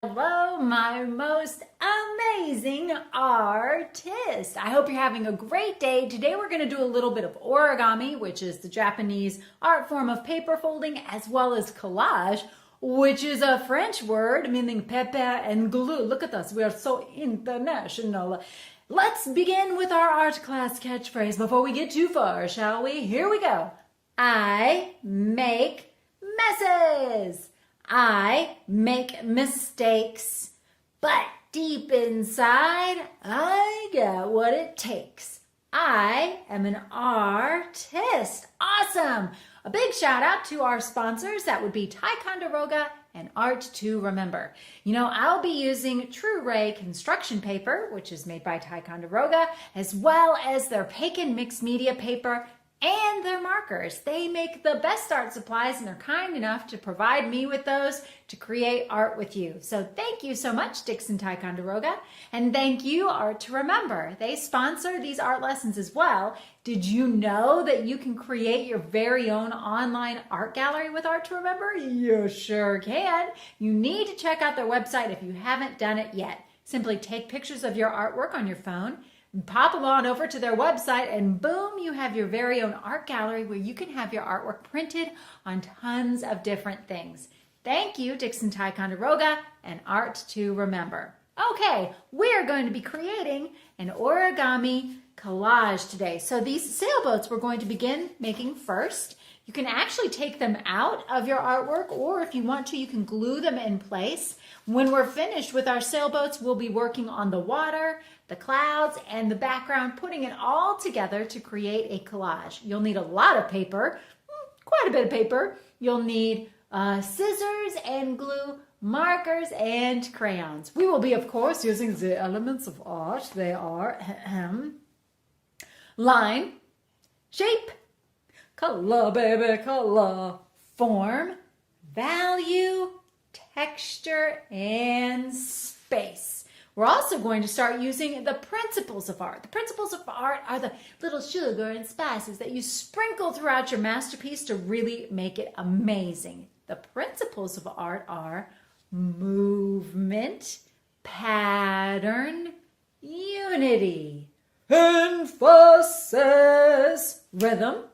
Hello, my most amazing artist. I hope you're having a great day. Today we're going to do a little bit of origami, which is the Japanese art form of paper folding, as well as collage, which is a French word meaning paper and glue. Look at us, we are so international. Let's begin with our art class catchphrase before we get too far, shall we? Here we go. I make messes. I make mistakes, but deep inside, I got what it takes. I am an artist. Awesome. A big shout out to our sponsors. That would be Ticonderoga and Art to Remember. You know, I'll be using True Ray construction paper, which is made by Ticonderoga, as well as their Pagan mixed media paper and their markers. They make the best art supplies and they're kind enough to provide me with those to create art with you. So thank you so much, Dixon Ticonderoga. And thank you, Art to Remember. They sponsor these art lessons as well. Did you know that you can create your very own online art gallery with Art to Remember? You sure can. You need to check out their website if you haven't done it yet. Simply take pictures of your artwork on your phone, pop them on over to their website, and boom, you have your very own art gallery where you can have your artwork printed on tons of different things. Thank you, Dixon Ticonderoga and Art to Remember. Okay, we're going to be creating an origami collage today. So these sailboats we're going to begin making first. You can actually take them out of your artwork, or if you want to, you can glue them in place. When we're finished with our sailboats, we'll be working on the water, the clouds, and the background, putting it all together to create a collage. You'll need a lot of paper, quite a bit of paper. You'll need scissors and glue, markers, and crayons. We will be, of course, using the elements of art. They are line, shape, color, baby, color, form, value, texture, and space. We're also going to start using the principles of art. The principles of art are the little sugar and spices that you sprinkle throughout your masterpiece to really make it amazing. The principles of art are movement, pattern, unity, emphasis, rhythm,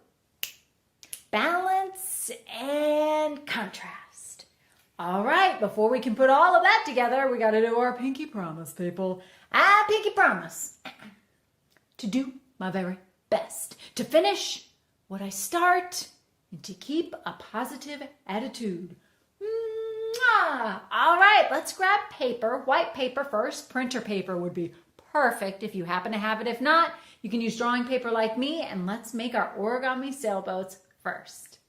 balance, and contrast. All right, before we can put all of that together, we got to do our pinky promise, people. I pinky promise to do my very best, to finish what I start, and to keep a positive attitude. Mwah! All right, let's grab paper, white paper first. Printer paper would be perfect if you happen to have it. If not, you can use drawing paper like me, and let's make our origami sailboats first.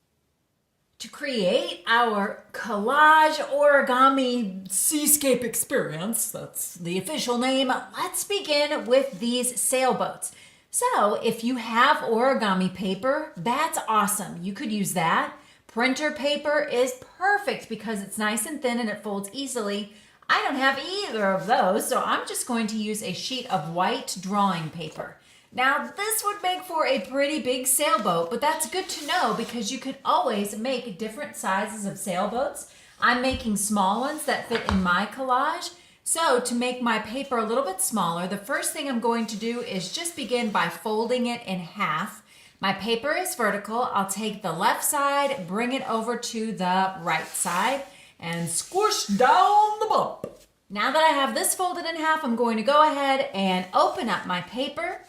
To create our collage origami seascape experience, that's the official name, let's begin with these sailboats. So if you have origami paper, that's awesome. You could use that. Printer paper is perfect because it's nice and thin and it folds easily. I don't have either of those, so I'm just going to use a sheet of white drawing paper. Now, this would make for a pretty big sailboat, but that's good to know because you could always make different sizes of sailboats. I'm making small ones that fit in my collage. So to make my paper a little bit smaller, the first thing I'm going to do is just begin by folding it in half. My paper is vertical. I'll take the left side, bring it over to the right side, and squish down the bump. Now that I have this folded in half, I'm going to go ahead and open up my paper.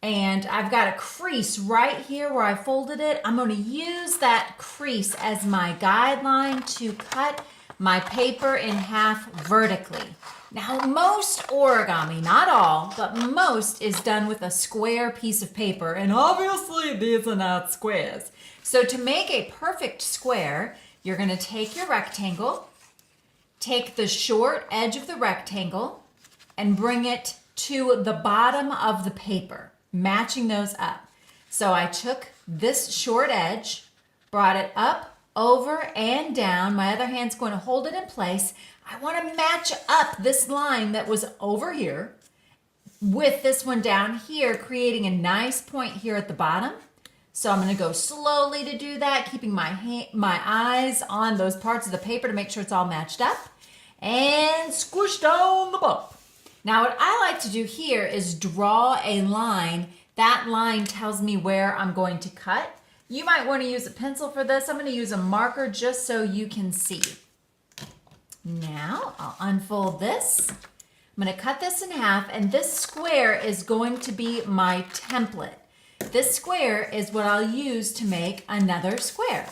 And I've got a crease right here where I folded it. I'm going to use that crease as my guideline to cut my paper in half vertically. Now, most origami, not all, but most is done with a square piece of paper. And obviously, these are not squares. So to make a perfect square, you're going to take your rectangle, take the short edge of the rectangle, and bring it to the bottom of the paper, matching those up. So I took this short edge, brought it up, over, and down. My other hand's going to hold it in place. I want to match up this line that was over here with this one down here, creating a nice point here at the bottom. So I'm going to go slowly to do that, keeping my eyes on those parts of the paper to make sure it's all matched up. And squish down the bump. Now what I like to do here is draw a line. That line tells me where I'm going to cut. You might want to use a pencil for this. I'm going to use a marker just so you can see. Now I'll unfold this. I'm going to cut this in half, and this square is going to be my template. This square is what I'll use to make another square.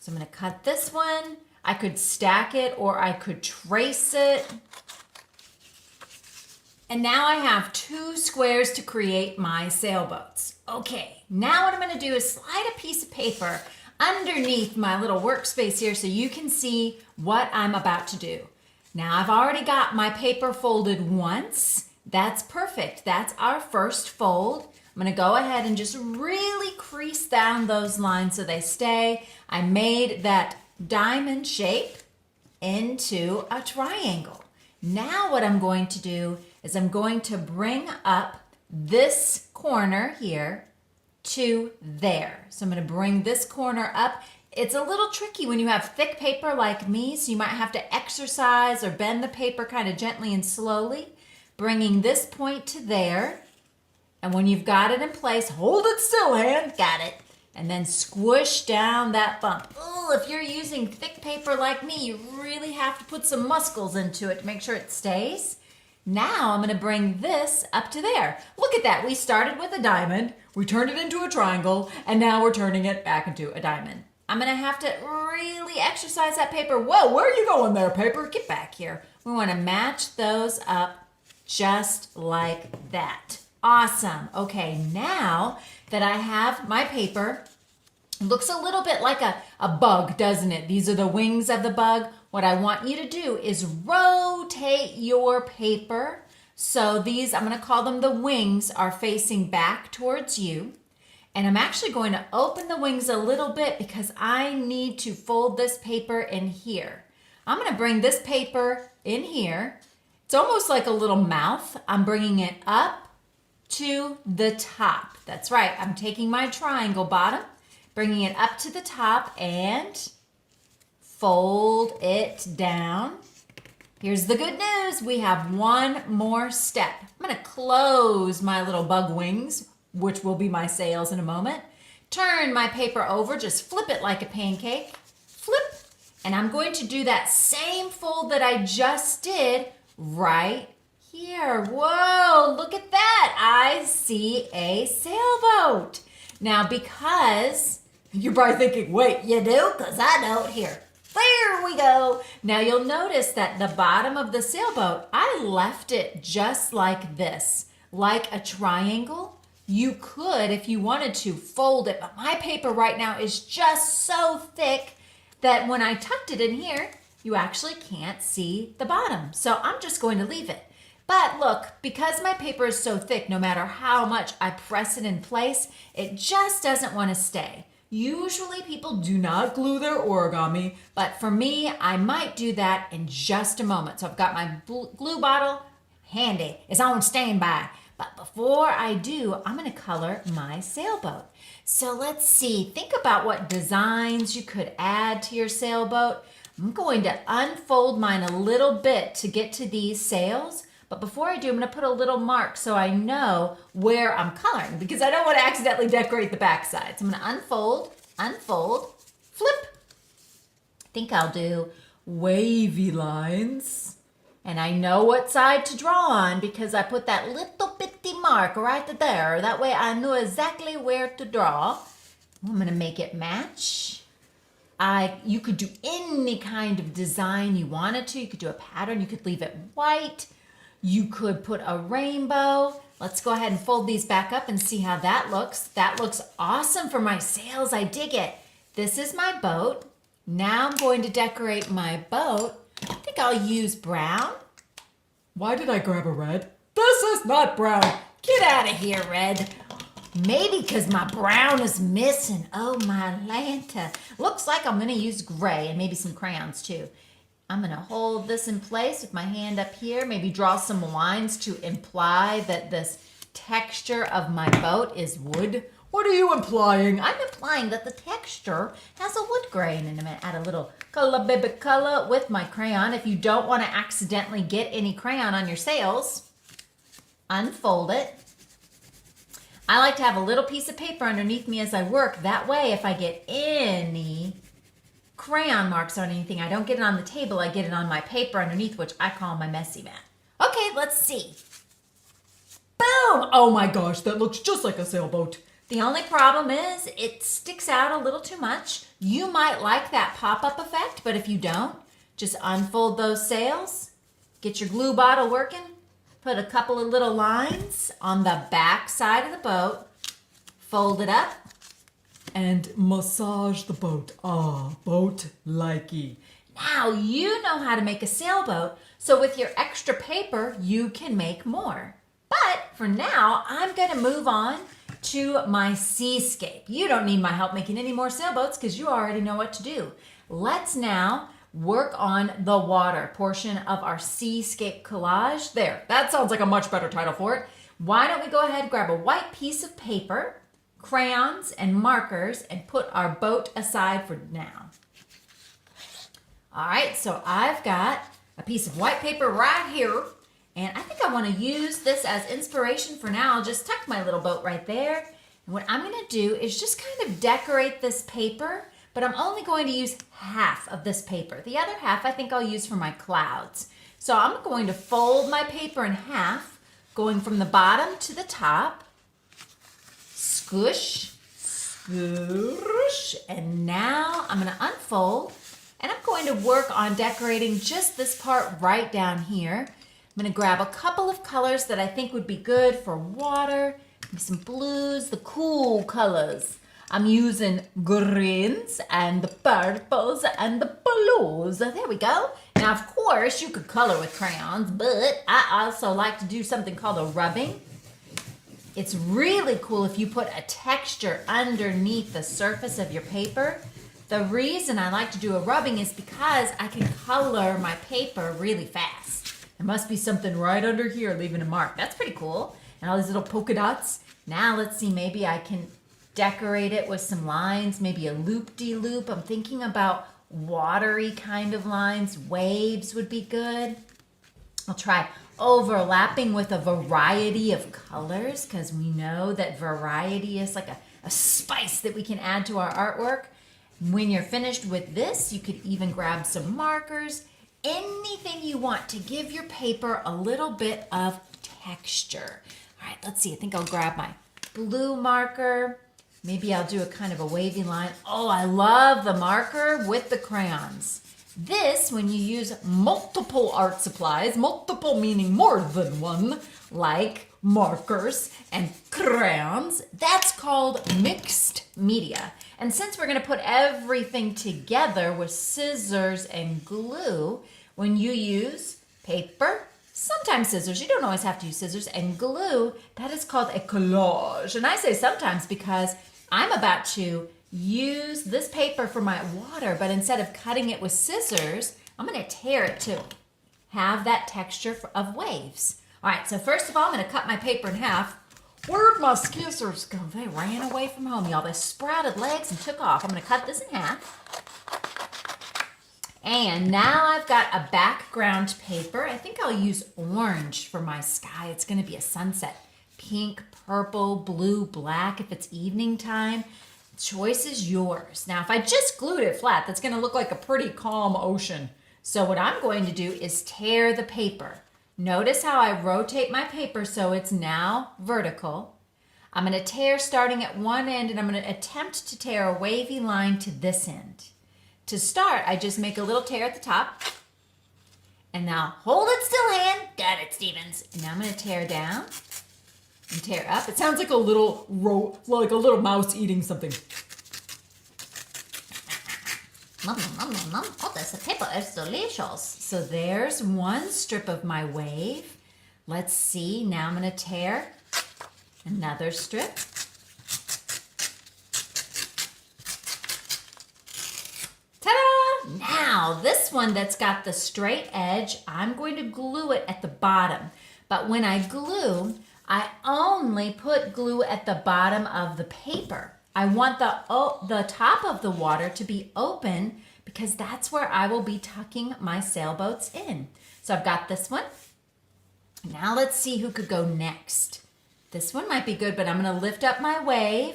So I'm going to cut this one. I could stack it or I could trace it. And now I have 2 squares to create my sailboats. Okay, now what I'm going to do is slide a piece of paper underneath my little workspace here so you can see what I'm about to do. Now I've already got my paper folded once. That's perfect. That's our first fold. I'm going to go ahead and just really crease down those lines so they stay. I made that diamond shape into a triangle. Now what I'm going to do is I'm going to bring up this corner here to there. So I'm going to bring this corner up. It's a little tricky when you have thick paper like me, so you might have to exercise or bend the paper kind of gently and slowly, bringing this point to there. And when you've got it in place, hold it still, hand. Got it. And then squish down that bump. Ooh, if you're using thick paper like me, you really have to put some muscles into it to make sure it stays. Now I'm going to bring this up to there. Look at that. We started with a diamond, we turned it into a triangle, and now we're turning it back into a diamond. I'm going to have to really exercise that paper. Whoa, where are you going there, paper? Get back here. We want to match those up just like that. Awesome. Okay, now that I have my paper, it looks a little bit like a bug, doesn't it? These are the wings of the bug. What I want you to do is rotate your paper. So these, I'm going to call them the wings, are facing back towards you. And I'm actually going to open the wings a little bit because I need to fold this paper in here. I'm going to bring this paper in here. It's almost like a little mouth. I'm bringing it up to the top. That's right. I'm taking my triangle bottom, bringing it up to the top and fold it down. Here's the good news. We have one more step. I'm going to close my little bug wings, which will be my sails in a moment. Turn my paper over, just flip it like a pancake. Flip. And I'm going to do that same fold that I just did right here. Whoa, look at that. I see a sailboat. Now, because you're probably thinking, wait, you do? Because I don't. Here. There we go. Now you'll notice that the bottom of the sailboat, I left it just like this, like a triangle. You could, if you wanted to, fold it, but my paper right now is just so thick that when I tucked it in here, you actually can't see the bottom. So I'm just going to leave it. But look, because my paper is so thick, no matter how much I press it in place, it just doesn't want to stay. Usually people do not glue their origami, but for me, I might do that in just a moment. So I've got my glue bottle handy. It's on standby. But before I do, I'm going to color my sailboat. So let's see. Think about what designs you could add to your sailboat. I'm going to unfold mine a little bit to get to these sails. But before I do, I'm going to put a little mark so I know where I'm coloring because I don't want to accidentally decorate the backside. So I'm going to unfold, flip. I think I'll do wavy lines. And I know what side to draw on because I put that little bitty mark right there. That way I know exactly where to draw. I'm going to make it match. You could do any kind of design you wanted to. You could do a pattern. You could leave it white. You could put a rainbow. Let's go ahead and fold these back up and see how that looks. That looks awesome for my sails. I dig it. This is my boat. Now I'm going to decorate my boat. I think I'll use brown. Why did I grab a red? This is not brown. Get out of here, red. Maybe because my brown is missing. Oh, my Lanta. Looks like I'm going to use gray and maybe some crayons too. I'm going to hold this in place with my hand up here, maybe draw some lines to imply that this texture of my boat is wood. What are you implying? I'm implying that the texture has a wood grain. And I'm going to add a little color, baby, color with my crayon. If you don't want to accidentally get any crayon on your sails, unfold it. I like to have a little piece of paper underneath me as I work. That way, if I get any crayon marks on anything, I don't get it on the table. I get it on my paper underneath, which I call my messy mat. Okay, let's see. Boom! Oh my gosh, that looks just like a sailboat. The only problem is it sticks out a little too much. You might like that pop-up effect, but if you don't, just unfold those sails, get your glue bottle working, put a couple of little lines on the back side of the boat, fold it up, and massage the boat. Ah, boat-likey. Now you know how to make a sailboat, so with your extra paper, you can make more. But for now, I'm going to move on to my Seascape. You don't need my help making any more sailboats because you already know what to do. Let's now work on the water portion of our Seascape collage. There, that sounds like a much better title for it. Why don't we go ahead and grab a white piece of paper, crayons, and markers, and put our boat aside for now. All right, so I've got a piece of white paper right here. And I think I want to use this as inspiration for now. I'll just tuck my little boat right there. And what I'm going to do is just kind of decorate this paper, but I'm only going to use half of this paper. The other half I think I'll use for my clouds. So I'm going to fold my paper in half, going from the bottom to the top. Squish, swoosh, and now I'm going to unfold, and I'm going to work on decorating just this part right down here. I'm going to grab a couple of colors that I think would be good for water. Maybe some blues, the cool colors. I'm using greens and the purples and the blues. There we go. Now, of course, you could color with crayons, but I also like to do something called a rubbing. It's really cool if you put a texture underneath the surface of your paper. The reason I like to do a rubbing is because I can color my paper really fast. There must be something right under here leaving a mark. That's pretty cool. And all these little polka dots. Now let's see, maybe I can decorate it with some lines, maybe a loop-de-loop. I'm thinking about watery kind of lines. Waves would be good. I'll try overlapping with a variety of colors because we know that variety is like a spice that we can add to our artwork. When you're finished with this, you could even grab some markers. Anything you want to give your paper a little bit of texture. All right, let's see. I think I'll grab my blue marker. Maybe I'll do a kind of a wavy line. Oh, I love the marker with the crayons. This, when you use multiple art supplies, multiple meaning more than one, like markers and crayons, that's called mixed media. And since we're going to put everything together with scissors and glue, when you use paper, sometimes scissors, you don't always have to use scissors, and glue, that is called a collage. And I say sometimes because I'm about to use this paper for my water, but instead of cutting it with scissors, I'm going to tear it to have that texture of waves. All right, so first of all, I'm going to cut my paper in half. Where'd my scissors go? They ran away from home, y'all. They sprouted legs and took off. I'm going to cut this in half. And now I've got a background paper. I think I'll use orange for my sky. It's going to be a sunset. Pink, purple, blue, black if it's evening time. Choice is yours. Now, if I just glued it flat, that's going to look like a pretty calm ocean. So what I'm going to do is tear the paper. Notice how I rotate my paper so it's now vertical. I'm going to tear starting at one end, and I'm going to attempt to tear a wavy line to this end. To start, I just make a little tear at the top. And now hold it still, hand. Got it, Stevens. And now I'm going to tear down and tear up. It sounds like a little mouse eating something. Oh, this paper is delicious. So there's one strip of my wave. Let's see. Now I'm going to tear another strip. Ta-da! Now this one that's got the straight edge, I'm going to glue it at the bottom. But when I glue, I only put glue at the bottom of the paper. I want the top of the water to be open because that's where I will be tucking my sailboats in. So I've got this one. Now let's see who could go next. This one might be good, but I'm going to lift up my wave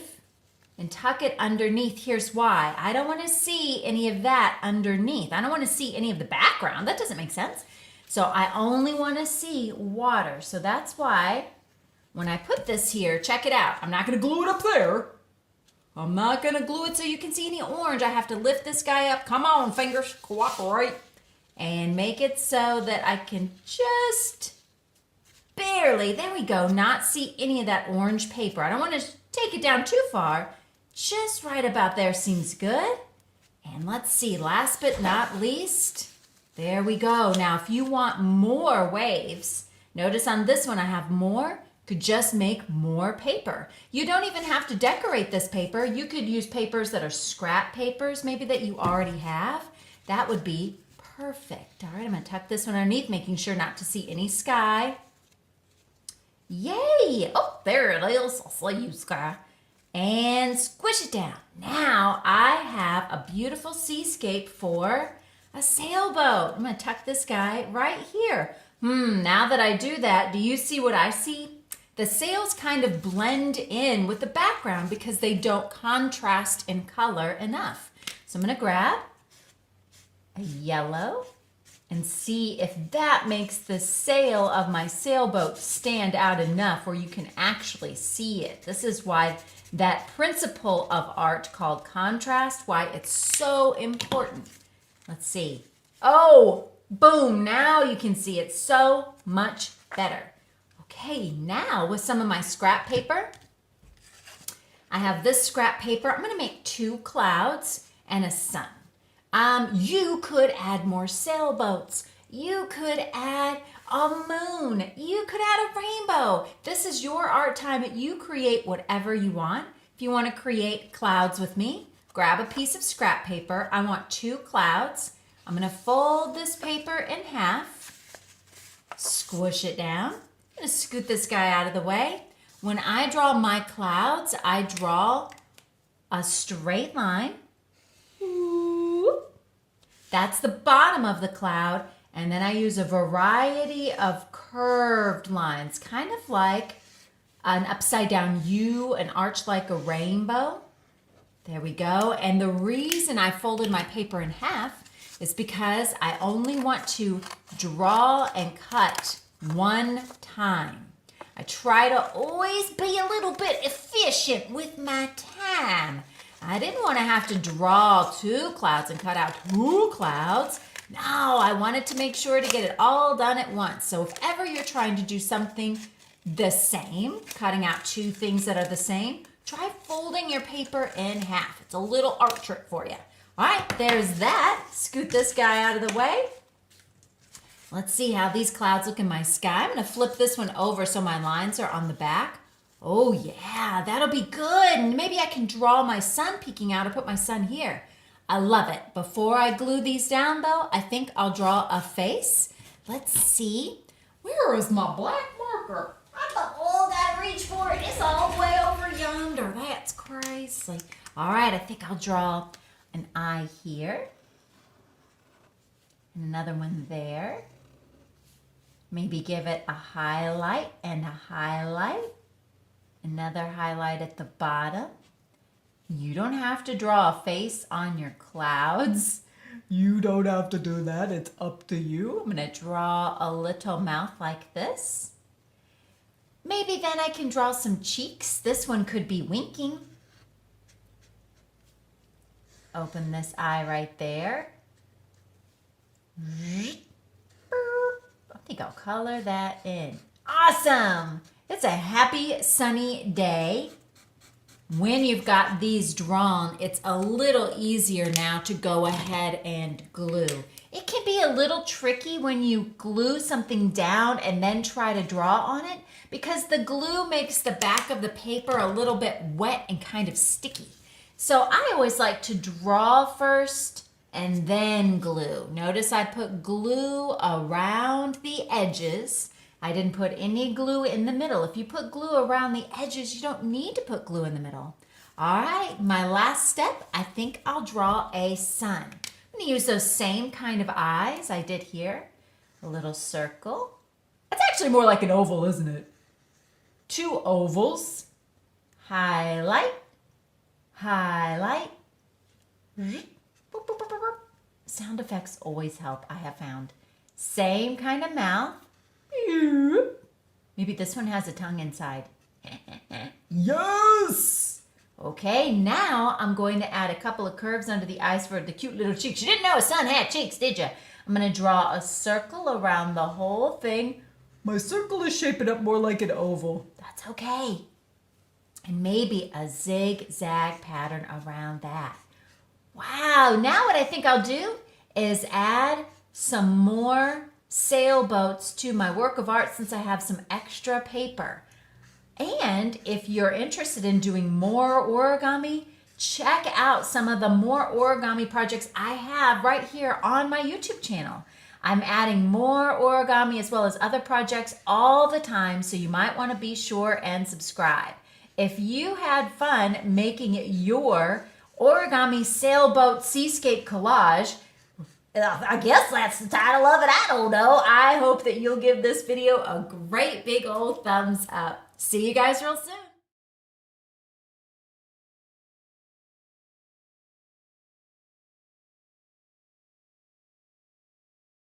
and tuck it underneath. Here's why. I don't want to see any of that underneath. I don't want to see any of the background. That doesn't make sense. So I only want to see water. So that's why when I put this here, check it out. I'm not going to glue it up there. I'm not going to glue it so you can see any orange. I have to lift this guy up. Come on, fingers, cooperate. And make it so that I can just barely, there we go, not see any of that orange paper. I don't want to take it down too far. Just right about there seems good. And let's see, last but not least, there we go. Now, if you want more waves, notice on this one I have more, could just make more paper. You don't even have to decorate this paper. You could use papers that are scrap papers, maybe that you already have. That would be perfect. All right, I'm gonna tuck this one underneath, making sure not to see any sky. Yay! Oh, there it is. I'll see you, sky. And squish it down. Now I have a beautiful seascape for a sailboat. I'm gonna tuck this guy right here. Now that I do that, do you see what I see? The sails kind of blend in with the background because they don't contrast in color enough. So I'm gonna grab a yellow and see if that makes the sail of my sailboat stand out enough where you can actually see it. This is why that principle of art called contrast, why it's so important. Let's see. Oh, boom, now you can see it so much better. Okay, now with some of my scrap paper, I have this scrap paper. I'm gonna make 2 clouds and a sun. You could add more sailboats. You could add a moon. You could add a rainbow. This is your art time. You create whatever you want. If you want to create clouds with me, grab a piece of scrap paper. I want 2 clouds. I'm going to fold this paper in half, squish it down. I'm going to scoot this guy out of the way. When I draw my clouds, I draw a straight line. That's the bottom of the cloud. And then I use a variety of curved lines, kind of like an upside down U, an arch like a rainbow. There we go. And the reason I folded my paper in half is because I only want to draw and cut one time. I try to always be a little bit efficient with my time. I didn't want to have to draw 2 clouds and cut out 2 clouds. No, I wanted to make sure to get it all done at once. So if ever you're trying to do something the same, cutting out 2 things that are the same, try folding your paper in half. It's a little art trick for you. All right, there's that. Scoot this guy out of the way. Let's see how these clouds look in my sky. I'm going to flip this one over so my lines are on the back. Oh yeah, that'll be good. Maybe I can draw my sun peeking out or put my sun here. I love it. Before I glue these down though, I think I'll draw a face. Let's see. Where is my black marker? I'm the old I reach for it. It's all the way over yonder. That's crazy. All right, I think I'll draw an eye here. And another one there. Maybe give it a highlight and a highlight. Another highlight at the bottom. You don't have to draw a face on your clouds. You don't have to do that. It's up to you. I'm going to draw a little mouth like this. Maybe then I can draw some cheeks. This one could be winking. Open this eye right there. I think I'll color that in. Awesome! It's a happy sunny day. When you've got these drawn, it's a little easier now to go ahead and glue. It can be a little tricky when you glue something down and then try to draw on it because the glue makes the back of the paper a little bit wet and kind of sticky. So I always like to draw first and then glue. Notice I put glue around the edges I didn't put any glue in the middle. If you put glue around the edges, you don't need to put glue in the middle. All right, my last step, I think I'll draw a sun. I'm gonna use those same kind of eyes I did here. A little circle. That's actually more like an oval, isn't it? 2 ovals. Highlight, highlight. Sound effects always help, I have found. Same kind of mouth. Maybe this one has a tongue inside. Yes! Okay, now I'm going to add a couple of curves under the eyes for the cute little cheeks. You didn't know a sun had cheeks, did you? I'm going to draw a circle around the whole thing. My circle is shaping up more like an oval. That's okay. And maybe a zigzag pattern around that. Wow, now what I think I'll do is add some more sailboats to my work of art since I have some extra paper. And if you're interested in doing more origami, check out some of the more origami projects I have right here on my YouTube channel. I'm adding more origami as well as other projects all the time, so you might want to be sure and subscribe. If you had fun making your origami sailboat seascape collage, I guess that's the title of it, I don't know. I hope that you'll give this video a great big old thumbs up. See you guys real soon.